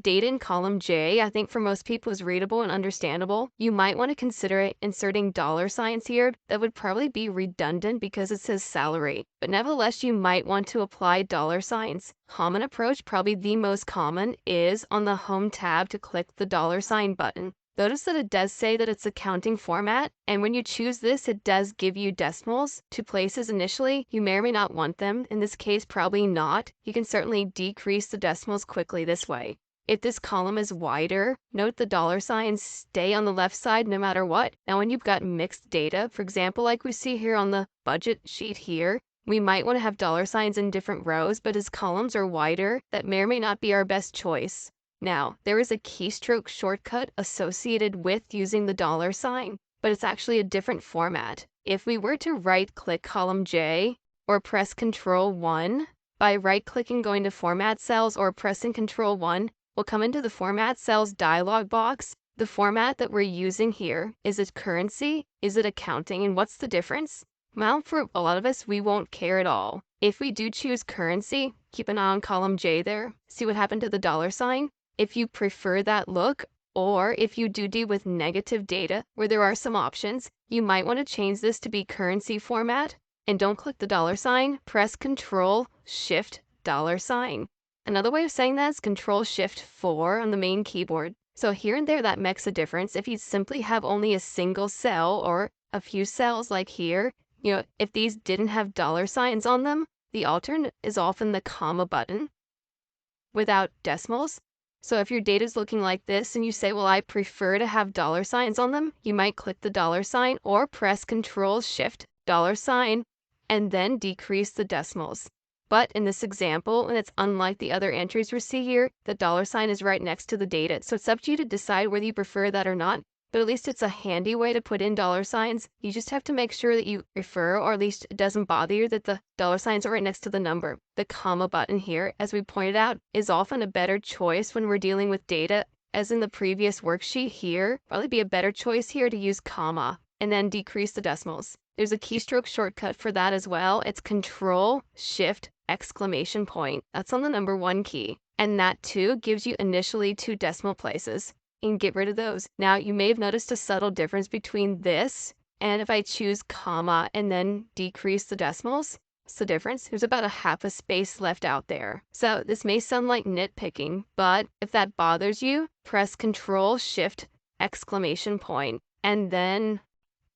Data in column J, I think for most people is readable and understandable. You might want to consider inserting dollar signs here. That would probably be redundant because it says salary, but nevertheless, you might want to apply dollar signs. Common approach, probably the most common, is on the Home tab to click the dollar sign button. Notice that it does say that it's a counting format, and when you choose this, it does give you decimals to places initially. You may or may not want them. In this case, probably not. You can certainly decrease the decimals quickly this way. If this column is wider, note the dollar signs stay on the left side no matter what. Now, when you've got mixed data, for example, like we see here on the budget sheet here, we might want to have dollar signs in different rows, but as columns are wider, that may or may not be our best choice. Now, there is a keystroke shortcut associated with using the dollar sign, but it's actually a different format. If we were to right-click column J or press Control 1, by right-clicking going to Format Cells or pressing Control 1, we'll come into the Format Cells dialog box. The format that we're using here, is it currency? Is it accounting? And what's the difference? Well, for a lot of us, we won't care at all. If we do choose currency, keep an eye on column J there. See what happened to the dollar sign? If you prefer that look, or if you do deal with negative data where there are some options, you might want to change this to be currency format. And don't click the dollar sign, press Control Shift dollar sign. Another way of saying that is Control Shift 4 on the main keyboard. So here and there that makes a difference. If you simply have only a single cell or a few cells like here, if these didn't have dollar signs on them, the alternate is often the comma button without decimals. So if your data is looking like this and you say, well, I prefer to have dollar signs on them, you might click the dollar sign or press Control Shift dollar sign and then decrease the decimals. But in this example, and it's unlike the other entries we see here, the dollar sign is right next to the data. So it's up to you to decide whether you prefer that or not. But at least it's a handy way to put in dollar signs. You just have to make sure that you prefer, or at least it doesn't bother you, that the dollar signs are right next to the number. The comma button here, as we pointed out, is often a better choice when we're dealing with data. As in the previous worksheet here, probably be a better choice here to use comma and then decrease the decimals. There's a keystroke shortcut for that as well. It's Control Shift exclamation point. That's on the number 1 key. And that too gives you initially 2 decimal places. And get rid of those. Now you may have noticed a subtle difference between this and if I choose comma and then decrease the decimals. What's the difference? There's about a half a space left out there. So this may sound like nitpicking, but if that bothers you, press Control Shift exclamation point and then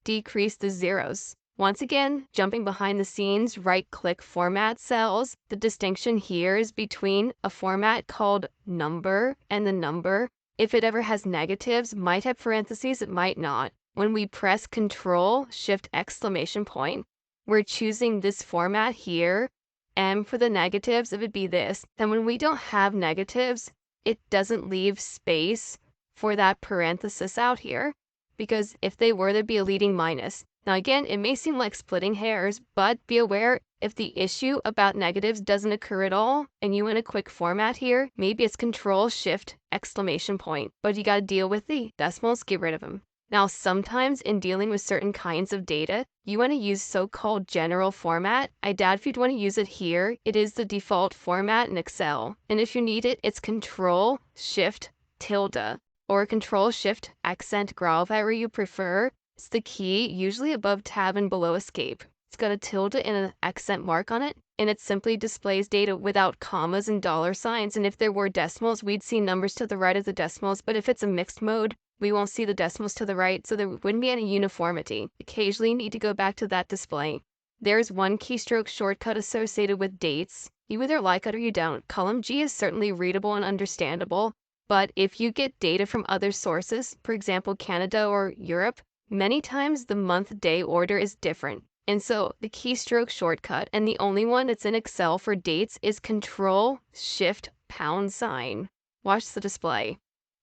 decrease the zeros. Once again, jumping behind the scenes, right-click Format Cells. The distinction here is between a format called number and the number. If it ever has negatives, might have parentheses, it might not. When we press Control Shift exclamation point, we're choosing this format here. M for the negatives, it would be this. Then when we don't have negatives, it doesn't leave space for that parenthesis out here, because if they were, there'd be a leading minus. Now again, it may seem like splitting hairs, but be aware if the issue about negatives doesn't occur at all and you want a quick format here, maybe it's Control Shift exclamation point, but you got to deal with the decimals, get rid of them. Now sometimes in dealing with certain kinds of data, you want to use so-called general format. I doubt if you'd want to use it here. It is the default format in Excel. And if you need it, it's Control Shift tilde or Control Shift accent grave, however you prefer. It's the key, usually above tab and below escape. It's got a tilde and an accent mark on it, and it simply displays data without commas and dollar signs. And if there were decimals, we'd see numbers to the right of the decimals, but if it's a mixed mode, we won't see the decimals to the right, so there wouldn't be any uniformity. Occasionally, you need to go back to that display. There's one keystroke shortcut associated with dates. You either like it or you don't. Column G is certainly readable and understandable, but if you get data from other sources, for example, Canada or Europe, many times the month-day order is different. And so the keystroke shortcut, and the only one that's in Excel for dates, is Control Shift £. Watch the display.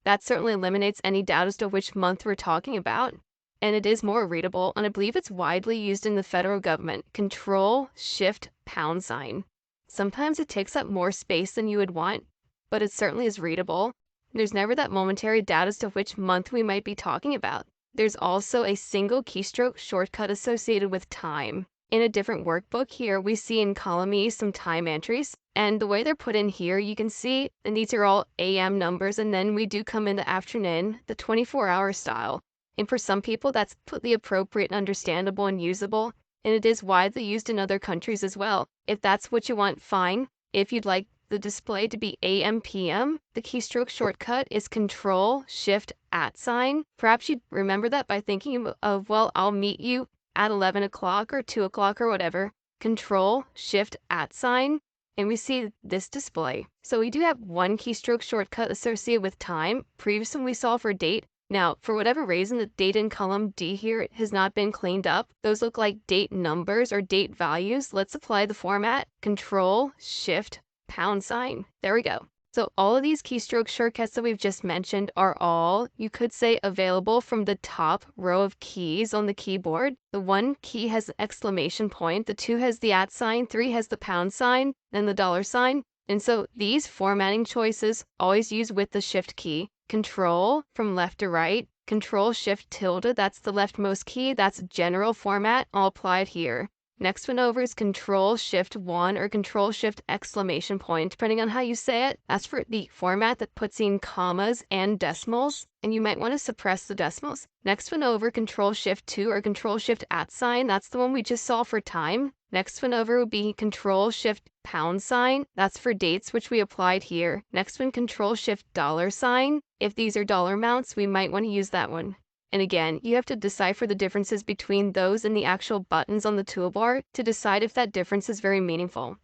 That certainly eliminates any doubt as to which month we're talking about. And it is more readable, and I believe it's widely used in the federal government. Control Shift £. Sometimes it takes up more space than you would want, but it certainly is readable. There's never that momentary doubt as to which month we might be talking about. There's also a single keystroke shortcut associated with time. in a different workbook. Here we see in column E some time entries, and the way they're put in here, you can see, and these are all AM numbers, and then we do come in the afternoon, the 24-hour style. And for some people, that's completely appropriate and understandable and usable, and it is widely used in other countries as well. If that's what you want, fine. If you'd like the display to be AM PM, the keystroke shortcut is Control Shift @. Perhaps you'd remember that by thinking of, well, I'll meet you at 11 o'clock or 2 o'clock or whatever. Control Shift @, and we see this display. So we do have one keystroke shortcut associated with time. Previously we saw for date. Now, for whatever reason, the date in column D here has not been cleaned up. Those look like date numbers or date values. Let's apply the format. Control Shift #. There we go. So all of these keystroke shortcuts that we've just mentioned are all, you could say, available from the top row of keys on the keyboard. The 1 key has the exclamation point, the 2 has the @, 3 has the £, then the $. And so these formatting choices always use with the Shift key. Control from left to right, Control Shift tilde, that's the leftmost key, that's general format, I'll apply it here. Next one over is Control Shift 1 or Control Shift exclamation point, depending on how you say it. That's for the format that puts in commas and decimals, and you might want to suppress the decimals. Next one over, Control Shift 2 or Control Shift @, that's the one we just saw for time. Next one over would be Control Shift £, that's for dates, which we applied here. Next one, Control Shift $. If these are dollar amounts, we might want to use that one. And again, you have to decipher the differences between those and the actual buttons on the toolbar to decide if that difference is very meaningful.